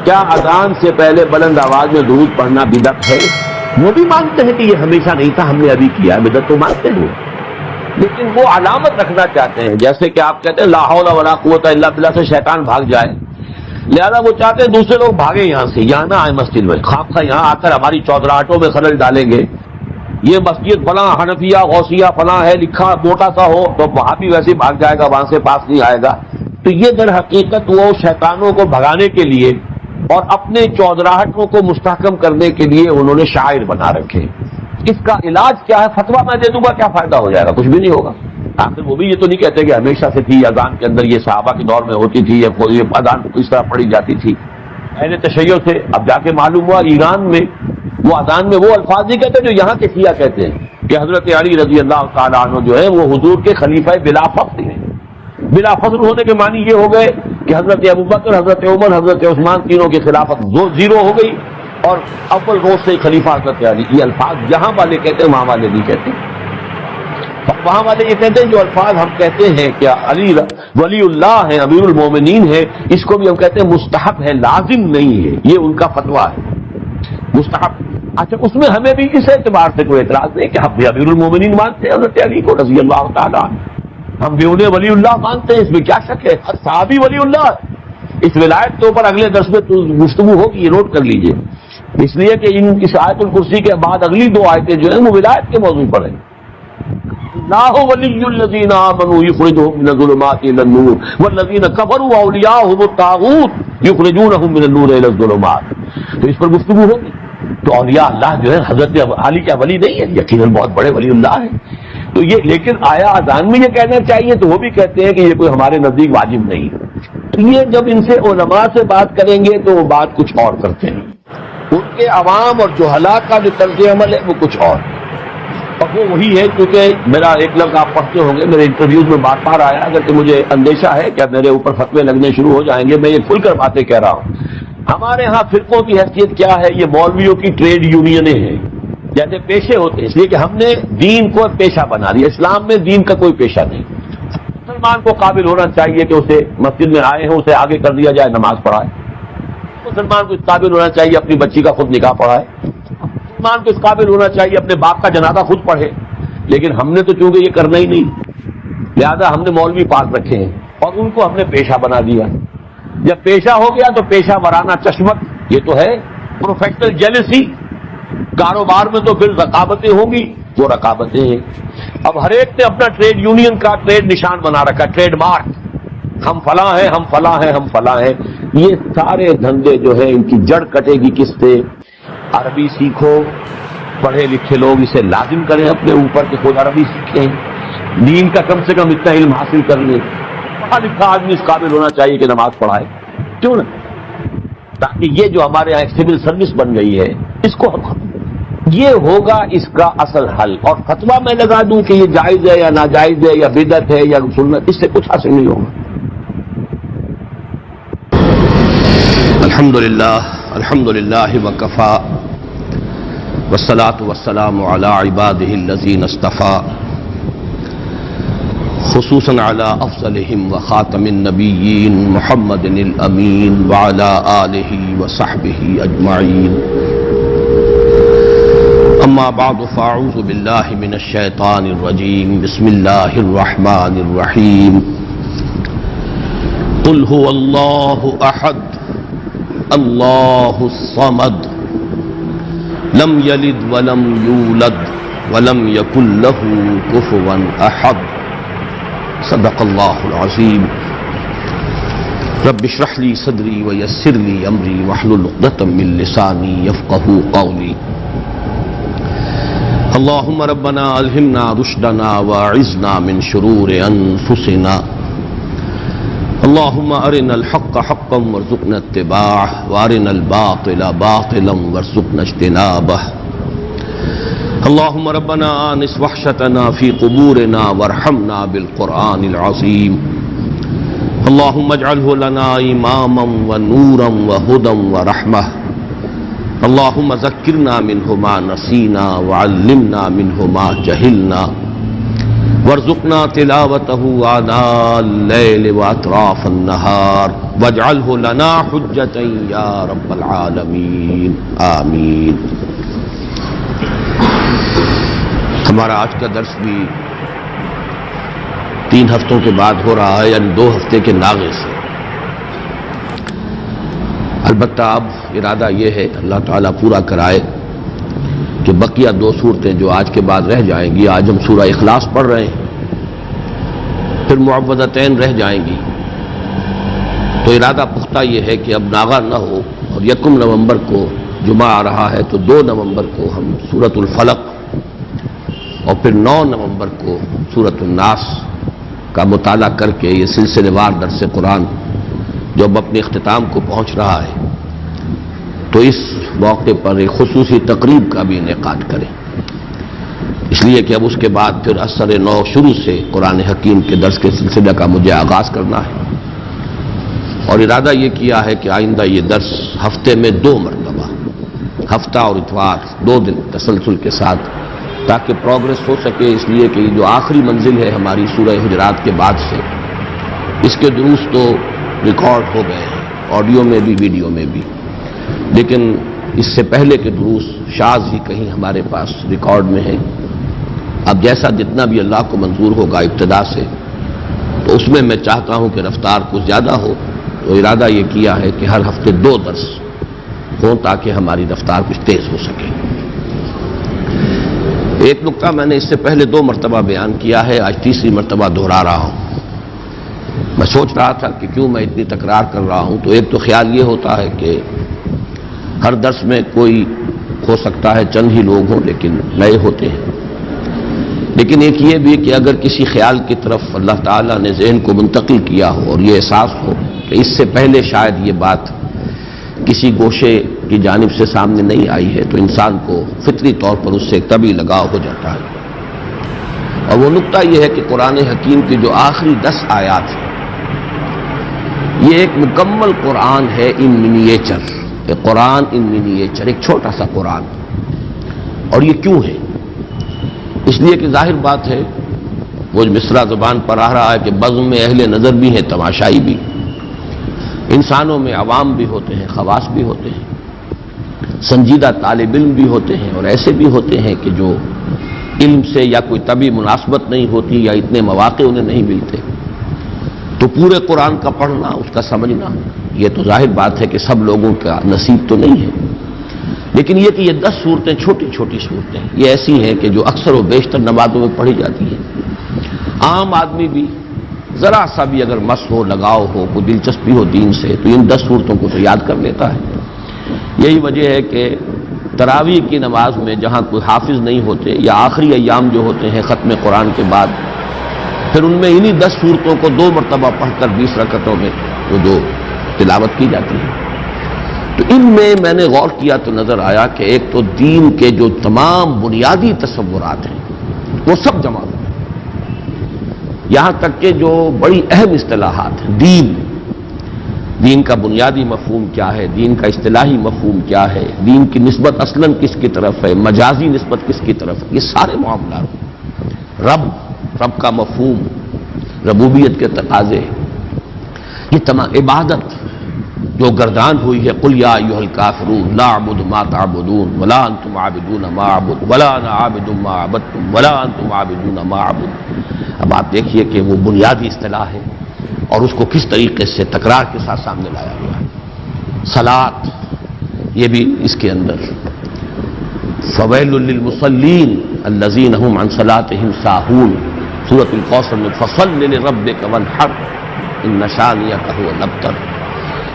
کیا اذان سے پہلے بلند آواز میں درود پڑھنا بدعت ہے؟ وہ بھی مانتے ہیں کہ یہ ہمیشہ نہیں تھا، ہم نے ابھی کیا، بدعت تو مانتے ہیں، لیکن وہ علامت رکھنا چاہتے ہیں، جیسے کہ آپ کہتے ہیں لا حول ولا قوت الا باللہ سے شیطان بھاگ جائے، لہذا وہ چاہتے ہیں دوسرے لوگ بھاگیں یہاں سے، یہاں نہ آئے مسجد میں، خواہ یہاں آ کر ہماری چودراہٹوں میں خلل ڈالیں گے، یہ مسجد فلاں حنفیہ غوثیہ فلاں ہے لکھا موٹا سا ہو تو وہاں بھی ویسے بھاگ جائے گا، وہاں سے پاس نہیں آئے گا۔ تو یہ در حقیقت وہ شیطانوں کو بھگانے کے لیے اور اپنے چودراہٹوں کو مستحکم کرنے کے لیے انہوں نے شاعر بنا رکھے۔ اس کا علاج کیا ہے؟ فتویٰ میں دے دوں گا، کیا فائدہ ہو جائے گا؟ کچھ بھی نہیں ہوگا۔ آخر وہ بھی یہ تو نہیں کہتے کہ ہمیشہ سے تھی اذان کے اندر، یہ صحابہ کے دور میں ہوتی تھی، یہ اذان کس طرح پڑھی جاتی تھی اہل تشیع سے۔ اب جا کے معلوم ہوا ایران میں وہ اذان میں وہ الفاظ نہیں کہتے جو یہاں کے شیعہ کہتے ہیں کہ حضرت علی رضی اللہ تعالیٰ عنہ جو ہے وہ حضور کے خلیفہ بلا فخر ہیں۔ بلا فخر ہونے کے معنی یہ ہو گئے کہ حضرت ابوبکر، حضرت عمر، حضرت عثمان تینوں کی خلافت زیرو ہو گئی اور اول روز سے خلیفہ حضرت علی۔ یہ الفاظ یہاں والے کہتے ہیں، وہاں والے نہیں کہتے۔ وہاں والے یہ کہتے ہیں جو الفاظ ہم کہتے ہیں کہ علی ولی اللہ ہے، امیر المومنین ہے، اس کو بھی ہم کہتے ہیں مستحب ہے، لازم نہیں ہے، یہ ان کا فتویٰ ہے مستحب۔ اچھا اس میں ہمیں بھی اس اعتبار سے کوئی اعتراض نہیں کہ ہم بھی امیر المومنین مانتے ہیں حضرت علی کو رضی اللہ تعالیٰ عنہ، ہم بھی انہیں ولی اللہ مانتے ہیں، اس میں کیا شک ہے؟ صحابی ولی اللہ۔ اس ولایت کے اوپر اگلے درس میں گفتگو ہوگی، یہ نوٹ کر لیجئے، اس لیے کہ اس آیت الکرسی کے بعد اگلی دو آیتیں جو ہیں وہ ولایت کے موضوع پر ہیں۔ اللہ ولی الذین آمنوا یخرجهم من الظلمات الى النور والذین کفروا اولیاءهم الطاغوت یخرجونهم من النور الى الظلمات۔ تو اس پر گفتگو ہوگی۔ تو اولیاء اللہ جو ہے حضرت علی کیا ولی نہیں ہے؟ یقیناً بہت بڑے ولی اللہ ہیں۔ تو یہ لیکن آیا اذان میں یہ کہنا چاہیے تو وہ بھی کہتے ہیں کہ یہ کوئی ہمارے نزدیک واجب نہیں ہے۔ تو یہ جب ان سے علماء سے بات کریں گے تو وہ بات کچھ اور کرتے ہیں، ان کے عوام اور جہلاء کا جو طرز عمل ہے وہ کچھ اور وہ وہی ہے۔ کیونکہ میرا ایک لفظ آپ پڑھتے ہوں گے، میرے انٹرویوز میں بار بار آیا، اگر کہ مجھے اندیشہ ہے کہ میرے اوپر فتوے لگنے شروع ہو جائیں گے، میں یہ کھل کر باتیں کہہ رہا ہوں۔ ہمارے ہاں فرقوں کی حیثیت کیا ہے؟ یہ مولویوں کی ٹریڈ یونینیں ہیں، جیسے پیشے ہوتے ہیں، اس لیے کہ ہم نے دین کو پیشہ بنا لیا۔ اسلام میں دین کا کوئی پیشہ نہیں۔ مسلمان کو قابل ہونا چاہیے کہ اسے مسجد میں آئے ہیں اسے آگے کر دیا جائے، نماز پڑھائے۔ مسلمان کو اس قابل ہونا چاہیے اپنی بچی کا خود نکاح پڑھائے۔ مسلمان کو اس قابل ہونا چاہیے اپنے باپ کا جنازہ خود پڑھے، لیکن ہم نے تو چونکہ یہ کرنا ہی نہیں، لہذا ہم نے مولوی پاس رکھے ہیں اور ان کو ہم نے پیشہ بنا دیا۔ جب پیشہ ہو گیا تو پیشہ ورانہ چشمت، یہ تو ہے پروفیشنل جیلسی۔ کاروبار میں تو پھر رقابتیں ہوں گی، وہ رقابتیں ہیں۔ اب ہر ایک نے اپنا ٹریڈ یونین کا ٹریڈ نشان بنا رکھا، ٹریڈ مارک، ہم فلاں ہیں، ہم فلاں ہیں، ہم فلاں ہیں۔ یہ سارے دھندے جو ہیں ان کی جڑ کٹے گی کس سے؟ عربی سیکھو، پڑھے لکھے لوگ اسے لازم کریں اپنے اوپر کہ خود عربی سیکھیں، دین کا کم سے کم اتنا علم حاصل کر لیں۔ پڑھا لکھا آدمی اس قابل ہونا چاہیے کہ نماز پڑھائے، کیوں نہ؟ تاکہ یہ جو ہمارے یہاں ایک سول سروس بن گئی ہے اس کو ہم، یہ ہوگا اس کا اصل حل۔ اور فتویٰ میں لگا دوں کہ یہ جائز ہے یا ناجائز ہے یا بدعت ہے یا سنت، اس سے کچھ حاصل نہیں ہوگا۔ الحمدللہ وکفا والصلاة والسلام علی عبادہ الذین اصطفیٰ، خصوصاً علی افضلہم وخاتم النبیین محمد الامین وعلی آلہ وصحبہ اجمعین۔ اما بعد فاعوذ باللہ من الشیطان الرجیم، بسم اللہ الرحمن الرحیم۔ قل هو اللہ احد اللہ الصمد لم یلد ولم یولد ولم یکن له کفوا احد۔ صدق اللہ العظیم۔ رب اشرح لي صدری ویسر لي امری واحلل عقدۃ من لسانی یفقهوا قولی۔ اللهم ربنا الہمنا رشدنا واعذنا من شرور انفسنا۔ اللهم ارنا الحق حقا وارزقنا اتباعه وارنا الباطل باطلا وارزقنا اجتنابه۔ اللهم ربنا آنس وحشتنا في قبورنا وارحمنا بالقرآن العظيم۔ اللهم اجعله لنا إماما ونورا وهدى ورحمة۔ اللهم ذكرنا منه ما نسينا وعلمنا منه ما جهلنا وارزقنا تلاوته آناء الليل وأطراف النهار واجعلہ لنا حجۃ یا رب العالمین آمین۔ ہمارا آج کا درس بھی 3 ہفتوں کے بعد ہو رہا ہے، یعنی 2 ہفتے کے ناغے سے۔ البتہ اب ارادہ یہ ہے اللہ تعالیٰ پورا کرائے کہ بقیہ 2 صورتیں جو آج کے بعد رہ جائیں گی، آج ہم سورہ اخلاص پڑھ رہے ہیں، پھر معوذتین رہ جائیں گی، تو ارادہ پختہ یہ ہے کہ اب ناغہ نہ ہو، اور 1 نومبر کو جمعہ آ رہا ہے تو 2 نومبر کو ہم سورۃ الفلق اور پھر 9 نومبر کو سورۃ الناس کا مطالعہ کر کے یہ سلسلے وار درس قرآن جو اب اپنے اختتام کو پہنچ رہا ہے، تو اس موقع پر ایک خصوصی تقریب کا بھی انعقاد کریں، اس لیے کہ اب اس کے بعد پھر اثر 9 شروع سے قرآن حکیم کے درس کے سلسلے کا مجھے آغاز کرنا ہے، اور ارادہ یہ کیا ہے کہ آئندہ یہ درس ہفتے میں 2 مرتبہ، ہفتہ اور اتوار 2 دن تسلسل کے ساتھ، تاکہ پروگرس ہو سکے، اس لیے کہ یہ جو آخری منزل ہے ہماری سورہ حجرات کے بعد سے، اس کے دروس تو ریکارڈ ہو گئے ہیں، آڈیو میں بھی ویڈیو میں بھی، لیکن اس سے پہلے کے دروس شاذ ہی کہیں ہمارے پاس ریکارڈ میں ہیں۔ اب جیسا جتنا بھی اللہ کو منظور ہوگا ابتدا سے، تو اس میں میں چاہتا ہوں کہ رفتار کچھ زیادہ ہو، تو ارادہ یہ کیا ہے کہ ہر ہفتے 2 درس ہوں تاکہ ہماری رفتار کچھ تیز ہو سکے۔ ایک نقطہ میں نے اس سے پہلے 2 مرتبہ بیان کیا ہے، آج تیسری مرتبہ دہرا رہا ہوں۔ میں سوچ رہا تھا کہ کیوں میں اتنی تکرار کر رہا ہوں، تو ایک تو خیال یہ ہوتا ہے کہ ہر درس میں کوئی ہو سکتا ہے چند ہی لوگ ہوں لیکن نئے ہوتے ہیں، لیکن ایک یہ بھی کہ اگر کسی خیال کی طرف اللہ تعالیٰ نے ذہن کو منتقل کیا ہو اور یہ احساس ہو کہ اس سے پہلے شاید یہ بات کسی گوشے کی جانب سے سامنے نہیں آئی ہے، تو انسان کو فطری طور پر اس سے ایک طبعی لگاؤ ہو جاتا ہے، اور وہ نقطہ یہ ہے کہ قرآن حکیم کی جو آخری 10 آیات ہیں، یہ ایک مکمل قرآن ہے ان منیچر، ایک قرآن ان منیچر، ایک چھوٹا سا قرآن۔ اور یہ کیوں ہے؟ اس لیے کہ ظاہر بات ہے وہ مصرع زبان پر آ رہا ہے کہ بزم میں اہل نظر بھی ہیں، تماشائی بھی، انسانوں میں عوام بھی ہوتے ہیں، خواص بھی ہوتے ہیں، سنجیدہ طالب علم بھی ہوتے ہیں، اور ایسے بھی ہوتے ہیں کہ جو علم سے یا کوئی طبعی مناسبت نہیں ہوتی یا اتنے مواقع انہیں نہیں ملتے، تو پورے قرآن کا پڑھنا، اس کا سمجھنا، یہ تو ظاہر بات ہے کہ سب لوگوں کا نصیب تو نہیں ہے، لیکن یہ کہ یہ 10 صورتیں چھوٹی چھوٹی صورتیں یہ ایسی ہیں کہ جو اکثر و بیشتر نمازوں میں پڑھی جاتی ہیں، عام آدمی بھی ذرا سا بھی اگر مس ہو، لگاؤ ہو، کوئی دلچسپی ہو دین سے، تو ان 10 صورتوں کو تو یاد کر لیتا ہے۔ یہی وجہ ہے کہ تراویح کی نماز میں جہاں کوئی حافظ نہیں ہوتے، یا آخری ایام جو ہوتے ہیں ختم قرآن کے بعد، پھر ان میں انہی 10 صورتوں کو 2 مرتبہ پڑھ کر 20 رکعتوں میں وہ جو تلاوت کی جاتی ہے۔ تو ان میں نے غور کیا تو نظر آیا کہ ایک تو دین کے جو تمام بنیادی تصورات ہیں وہ سب جمع ہوئے، یہاں تک کہ جو بڑی اہم اصطلاحات ہیں، دین کا بنیادی مفہوم کیا ہے، دین کا اصطلاحی مفہوم کیا ہے، دین کی نسبت اصلاً کس کی طرف ہے، مجازی نسبت کس کی طرف ہے، یہ سارے معاملات، رب کا مفہوم، ربوبیت کے تقاضے، یہ تمام عبادت جو گردان ہوئی ہے، قل یا ایھا الکافرون لا اعبد ما تعبدون ولا انتم عابدون ما اعبد ولا انا عابد ما عبدتم ولا انتم عابدون ما اعبد۔ اب آپ دیکھیے کہ وہ بنیادی اصطلاح ہے اور اس کو کس طریقے سے تکرار کے ساتھ سامنے لایا گیا ہے۔ صلاۃ یہ بھی اس کے اندر، فویل للمصلین الذین هم عن صلاتهم ساہون، سورۃ الکوثر میں فصل لربک وانحر ان شانئک هو الابتر۔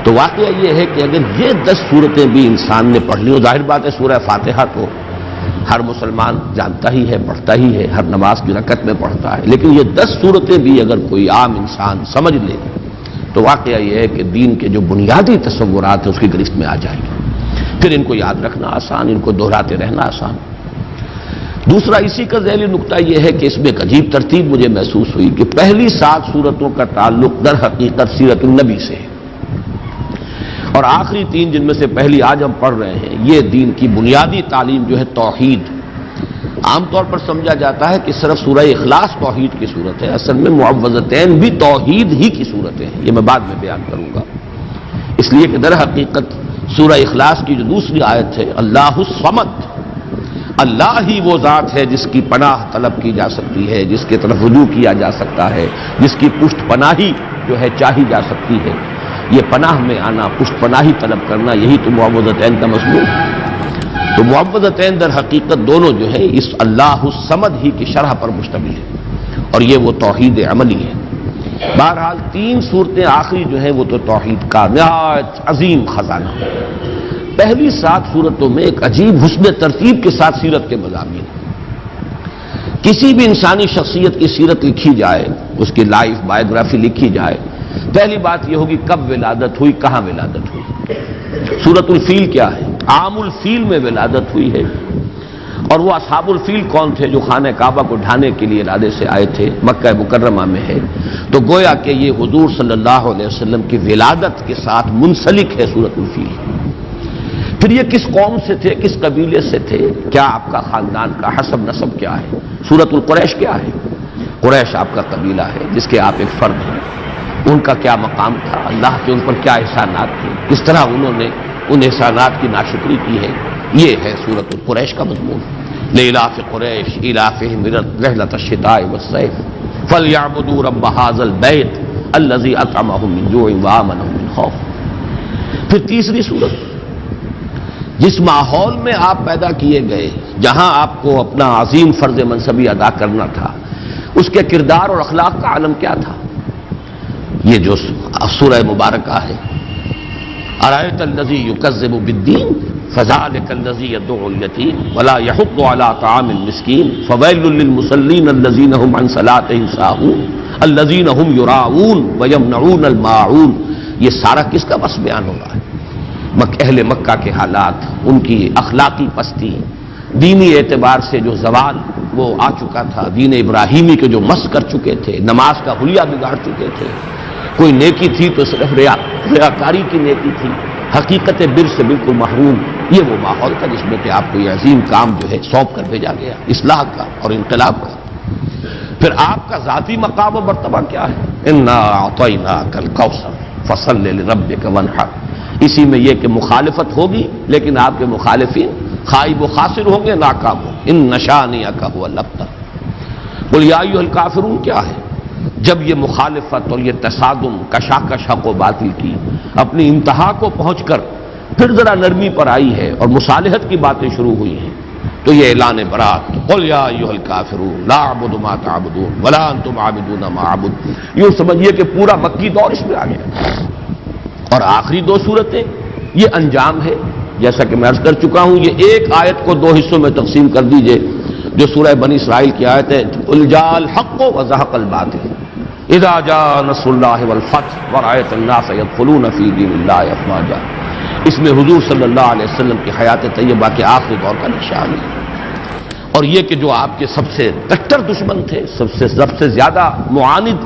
تو واقعہ یہ ہے کہ اگر یہ 10 صورتیں بھی انسان نے پڑھ لی، ظاہر بات ہے سورہ فاتحہ تو ہر مسلمان جانتا ہی ہے، پڑھتا ہی ہے، ہر نماز کی رکعت میں پڑھتا ہے، لیکن یہ 10 صورتیں بھی اگر کوئی عام انسان سمجھ لے تو واقعہ یہ ہے کہ دین کے جو بنیادی تصورات ہیں اس کی گرفت میں آ جائیں گے، پھر ان کو یاد رکھنا آسان، ان کو دہراتے رہنا آسان۔ دوسرا اسی کا ذیلی نقطہ یہ ہے کہ اس میں ایک عجیب ترتیب مجھے محسوس ہوئی کہ پہلی 7 صورتوں کا تعلق در حقیقت سیرت النبی سے ہے، اور آخری 3 جن میں سے پہلی آج ہم پڑھ رہے ہیں، یہ دین کی بنیادی تعلیم جو ہے توحید۔ عام طور پر سمجھا جاتا ہے کہ صرف سورہ اخلاص توحید کی صورت ہے، اصل میں معوذتین بھی توحید ہی کی صورتیں ہیں، یہ میں بعد میں بیان کروں گا۔ اس لیے کہ در حقیقت سورہ اخلاص کی جو دوسری آیت ہے اللہ الصمد، اللہ ہی وہ ذات ہے جس کی پناہ طلب کی جا سکتی ہے، جس کی طرف رجوع کیا جا سکتا ہے، جس کی پشت پناہی جو ہے چاہی جا سکتی ہے۔ یہ پناہ میں آنا، پشت پناہی طلب کرنا، یہی تو معوذتین کا مضمون ہے۔ تو معوذتین در حقیقت دونوں جو ہے اس اللہ الصمد ہی کی شرح پر مشتمل ہے، اور یہ وہ توحید عملی ہے۔ بہرحال 3 صورتیں آخری جو ہیں وہ تو توحید کا نہایت عظیم خزانہ۔ پہلی 7 صورتوں میں ایک عجیب حسن ترتیب کے ساتھ سیرت کے مضامین۔ کسی بھی انسانی شخصیت کی سیرت لکھی جائے، اس کی لائف بایوگرافی لکھی جائے، پہلی بات یہ ہوگی کب ولادت ہوئی، کہاں ولادت ہوئی۔ سورۃ الفیل کیا ہے؟ عام الفیل میں ولادت ہوئی ہے، اور وہ اصحاب الفیل کون تھے جو خانہ کعبہ کو ڈھانے کے لیے ارادے سے آئے تھے، مکہ مکرمہ میں ہے۔ تو گویا کہ یہ حضور صلی اللہ علیہ وسلم کی ولادت کے ساتھ منسلک ہے سورۃ الفیل۔ پھر یہ کس قوم سے تھے، کس قبیلے سے تھے، کیا آپ کا خاندان کا حسب نسب کیا ہے۔ سورۃ القریش کیا ہے؟ قریش آپ کا قبیلہ ہے جس کے آپ ایک فرد ہیں، ان کا کیا مقام تھا، اللہ کے ان پر کیا احسانات تھے، کس طرح انہوں نے ان احسانات کی ناشکری کی ہے، یہ ہے سورۃ القریش کا مضمون۔ لإلاف قریش إلافهم رحلة الشتاء والصيف فليعبدوا رب هذا البيت الذي أطعمهم من جوع وآمنهم من خوف۔ پھر تیسری صورت، جس ماحول میں آپ پیدا کیے گئے، جہاں آپ کو اپنا عظیم فرض منصبی ادا کرنا تھا، اس کے کردار اور اخلاق کا عالم کیا تھا۔ یہ جو سورہ مبارکہ ہے، أرأيت الذي يكذب بالدين فذلك الذي يدعو اليتيم ولا يحض على طعام المسكين فويل للمصلين الذين هم عن صلاتهم ساهون الذين هم يراءون ويمنعون الماعون۔ یہ سارا کس کا بس بیان ہو رہا ہے؟ اہل مکہ کے حالات، ان کی اخلاقی پستی، دینی اعتبار سے جو زوال وہ آ چکا تھا، دین ابراہیمی کے جو مس کر چکے تھے، نماز کا حلیہ بگاڑ چکے تھے، کوئی نیکی تھی تو صرف ریاکاری کی نیکی تھی، حقیقت بر سے بالکل محروم۔ یہ وہ ماحول تھا جس میں کہ آپ کو یہ عظیم کام جو ہے سونپ کر بھیجا گیا، اصلاح کا اور انقلاب کا۔ پھر آپ کا ذاتی مقام و مرتبہ کیا ہے؟ انا اعطیناک الکوثر فصل لربک وانحر۔ اسی میں یہ کہ مخالفت ہوگی، لیکن آپ کے مخالفین خائب و خاسر ہوں گے، ناکام ہوں گے۔ ان شانئک هو الابتر۔ قل یا ایھا الکافرون کیا ہے؟ جب یہ مخالفت اور یہ تصادم، کشاکش حق و باطل کی اپنی انتہا کو پہنچ کر پھر ذرا نرمی پر آئی ہے اور مصالحت کی باتیں شروع ہوئی ہیں، تو یہ اعلان برات، قل یا ایھا الکافرون لا اعبد ما تعبدون ولا انتم عابدون ما اعبد۔ یوں سمجھیے کہ پورا مکی دور اس میں آ گیا۔ اور آخری 2 صورتیں یہ انجام ہے، جیسا کہ میں عرض کر چکا ہوں۔ یہ ایک آیت کو 2 حصوں میں تقسیم کر دیجئے، جو سورہ بنی اسرائیل کی آیت ہے، قل جاء الحق وزهق الباطل اذا جاء نصر اللہ والفتح ورأیت الناس يدخلون فی دین اللہ افواجا۔ اس میں حضور صلی اللہ علیہ وسلم کی حیات طیبہ کے آخری دور کا نشان ہے، اور یہ کہ جو آپ کے سب سے کٹر دشمن تھے، سب سے زیادہ معاند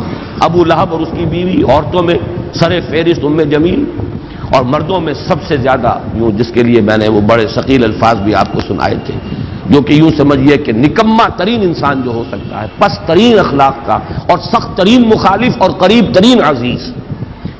ابو لہب اور اس کی بیوی، عورتوں میں سر فہرست ام جمیل، اور مردوں میں سب سے زیادہ جس کے لیے میں نے وہ بڑے ثقیل الفاظ بھی آپ کو سنائے تھے، جو کہ یوں سمجھیے کہ نکما ترین انسان جو ہو سکتا ہے، پست ترین اخلاق کا اور سخت ترین مخالف اور قریب ترین عزیز،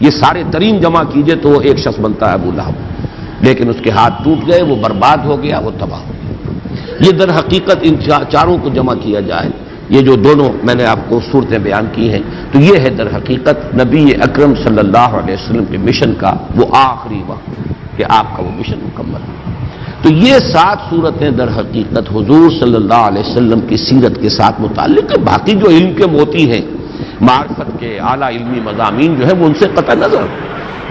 یہ سارے ترین جمع کیجئے تو وہ ایک شخص بنتا ہے ابو لہب، لیکن اس کے ہاتھ ٹوٹ گئے، وہ برباد ہو گیا، وہ تباہ ہو گیا۔ یہ در حقیقت ان چاروں کو جمع کیا جائے، یہ جو دونوں میں نے آپ کو صورتیں بیان کی ہیں، تو یہ ہے در حقیقت نبی اکرم صلی اللہ علیہ وسلم کے مشن کا وہ آخری وقت کہ آپ کا وہ مشن مکمل ہو۔ تو یہ 7 صورتیں در حقیقت حضور صلی اللہ علیہ وسلم کی سیرت کے ساتھ متعلق ہے۔ باقی جو علم کے موتی ہیں، معرفت کے اعلیٰ علمی مضامین جو ہیں وہ ان سے قطع نظر،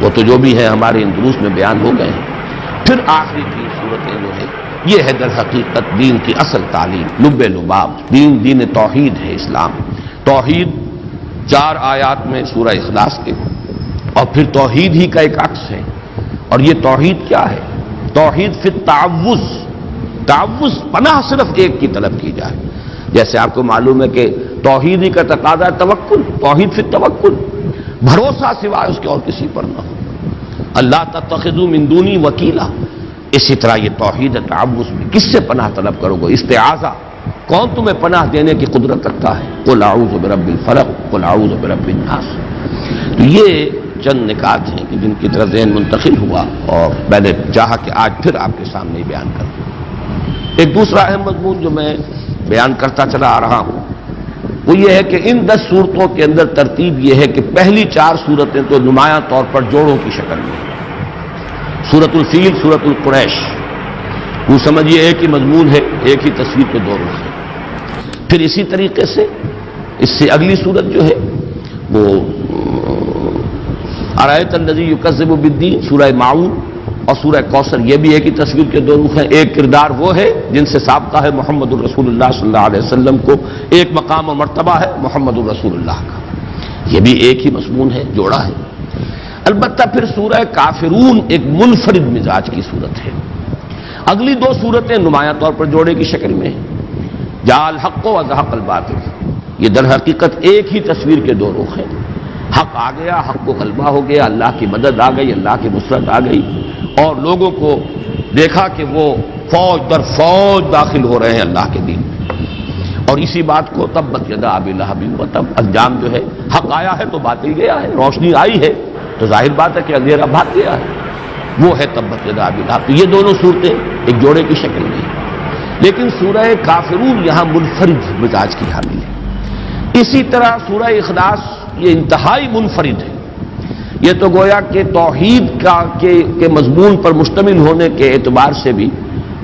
وہ تو جو بھی ہیں ہمارے ان دروس میں بیان ہو گئے ہیں۔ پھر آخری 3 صورتیں جو ہیں یہ ہے در حقیقت دین کی اصل تعلیم، لب لباب، دین توحید ہے اسلام۔ توحید 4 آیات میں سورہ اخلاص کے، اور پھر توحید ہی کا ایک عکس ہے، اور یہ توحید کیا ہے؟ توحید فی التعوذ، تعوذ پناہ صرف ایک کی طلب کی جائے، جیسے آپ کو معلوم ہے کہ توحید ہی کا تقاضا توکل، توحید فی التوکل، بھروسہ سوائے اس کے اور کسی پر نہ ہو، اللہ تتخذوا من دونی وکیلا۔ اسی طرح یہ توحید تعوذ میں کس سے پناہ طلب کرو گے؟ استعاذہ، کون تمہیں پناہ دینے کی قدرت رکھتا ہے؟ قل اعوذ برب الفلق قل اعوذ برب الناس۔ تو یہ چند نکات ہیں کہ جن کی طرف ذہن منتقل ہوا اور میں نے چاہا کہ آج پھر آپ کے سامنے بیان کروں۔ ایک دوسرا اہم مضمون جو میں بیان کرتا چلا آ رہا ہوں وہ یہ ہے کہ ان 10 صورتوں کے اندر ترتیب یہ ہے کہ پہلی 4 صورتیں تو نمایاں طور پر جوڑوں کی شکل میں، سورۃ الفیل، سورۃ القریش، وہ سمجھیے ایک ہی مضمون ہے، ایک ہی تصویر کے 2 رخ ہیں۔ پھر اسی طریقے سے اس سے اگلی صورت جو ہے وہ ارایت الذی یکذب بالدین، سورہ معون اور سورہ کوثر، یہ بھی ایک ہی تصویر کے 2 رخ ہیں۔ ایک کردار وہ ہے جن سے سابقہ ہے محمد الرسول اللہ صلی اللہ علیہ وسلم کو، ایک مقام و مرتبہ ہے محمد الرسول اللہ کا، یہ بھی ایک ہی مضمون ہے، جوڑا ہے۔ البتہ پھر سورہ کافرون ایک منفرد مزاج کی صورت ہے۔ اگلی 2 صورتیں نمایاں طور پر جوڑے کی شکل میں ہیں، جاء الحق و زهق الباطل، یہ در حقیقت ایک ہی تصویر کے 2 رخ ہیں۔ حق آ گیا، حق کو غلبہ ہو گیا، اللہ کی مدد آ گئی، اللہ کی نصرت آ گئی، اور لوگوں کو دیکھا کہ وہ فوج در فوج داخل ہو رہے ہیں اللہ کے دین میں، اور اسی بات کو تبت یدا ابی لہب وتب، انجام جو ہے حق آیا ہے تو باطل گیا ہے، روشنی آئی ہے تو ظاہر بات ہے کہ اندھیرا بھاگ گیا ہے، وہ ہے تبت یدا ابی لہب۔ تو یہ دونوں صورتیں ایک جوڑے کی شکل میں ہیں، لیکن سورہ کافرون یہاں منفرد مزاج کی حامل ہے۔ اسی طرح سورہ اخلاص یہ انتہائی منفرد ہے، یہ تو گویا کہ توحید کے مضمون پر مشتمل ہونے کے اعتبار سے بھی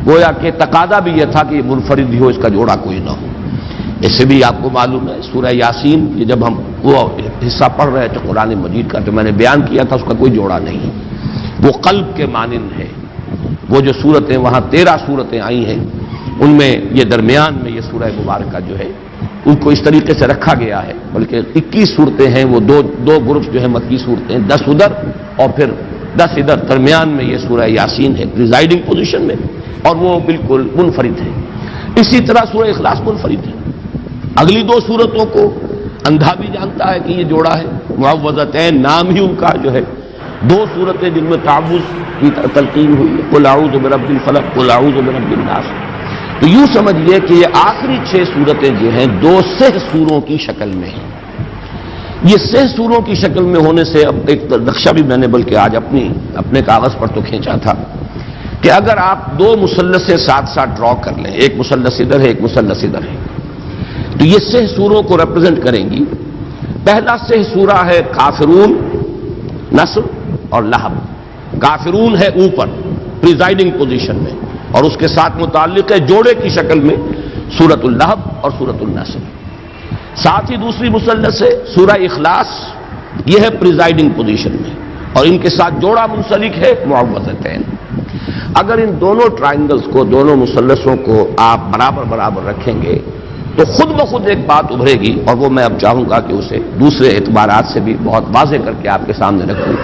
گویا کہ تقاضا بھی یہ تھا کہ یہ منفرد ہی ہو، اس کا جوڑا کوئی نہ ہو۔ اسے بھی آپ کو معلوم ہے سورہ یاسین، یہ جب ہم وہ حصہ پڑھ رہے تھے قرآن مجید کا تو میں نے بیان کیا تھا اس کا کوئی جوڑا نہیں ہے، وہ قلب کے مانند ہے۔ وہ جو صورتیں وہاں 13 صورتیں آئی ہیں ان میں یہ درمیان میں یہ سورہ مبارکہ جو ہے ان کو اس طریقے سے رکھا گیا ہے، بلکہ 21 صورتیں ہیں، وہ دو گروپس جو ہیں مکی صورتیں، 10 ادھر اور پھر 10 ادھر، درمیان میں یہ سورہ یاسین ہے پریزائڈنگ پوزیشن میں، اور وہ بالکل منفرد ہے۔ اسی طرح سورہ اخلاص منفرد ہے۔ اگلی 2 صورتوں کو اندھا بھی جانتا ہے کہ یہ جوڑا ہے، معوذتین نام ہی ان کا جو ہے، 2 صورتیں جن میں تعوذ کی تلقین ہوئی ہے، قل اعوذ برب الفلق، قل اعوذ برب الناس۔ تو یوں سمجھیے کہ یہ آخری 6 صورتیں جو ہیں 2 سہ سوروں کی شکل میں ہیں۔ یہ سہ سوروں کی شکل میں ہونے سے اب ایک نقشہ بھی میں نے بلکہ آج اپنے کاغذ پر تو کھینچا تھا کہ اگر آپ 2 مثلثیں ساتھ ساتھ ڈرا کر لیں، ایک مثلث ادھر ہے ایک مثلث ادھر ہے، تو یہ سہ سوروں کو ریپرزینٹ کریں گی۔ پہلا سہ سورہ ہے کافرون، نصر اور لہب۔ کافرون ہے اوپر پریزائڈنگ پوزیشن میں، اور اس کے ساتھ متعلق ہے جوڑے کی شکل میں سورۃ اللہب اور سورۃ النصر۔ ساتھ ہی دوسری مثلث ہے سورہ اخلاص، یہ ہے پریزائڈنگ پوزیشن میں، اور ان کے ساتھ جوڑا منسلک ہے معوذتین۔ اگر ان دونوں ٹرائنگلز کو، دونوں مثلثوں کو آپ برابر برابر رکھیں گے تو خود بخود ایک بات ابھرے گی، اور وہ میں اب چاہوں گا کہ اسے دوسرے اعتبارات سے بھی بہت واضح کر کے آپ کے سامنے رکھوں،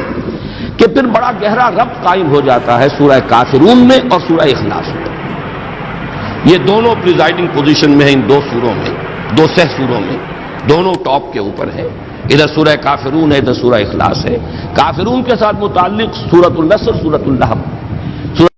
کہ پھر بڑا گہرا ربط قائم ہو جاتا ہے سورہ کافرون میں اور سورہ اخلاص میں۔ یہ دونوں پریزائڈنگ پوزیشن میں ہیں ان 2 سوروں میں، 2 سہ سوروں میں، دونوں ٹاپ کے اوپر ہے۔ ادھر سورہ کافرون ہے، ادھر سورہ اخلاص ہے۔ کافرون کے ساتھ متعلق سورۃ النصر، سورۃ اللہب،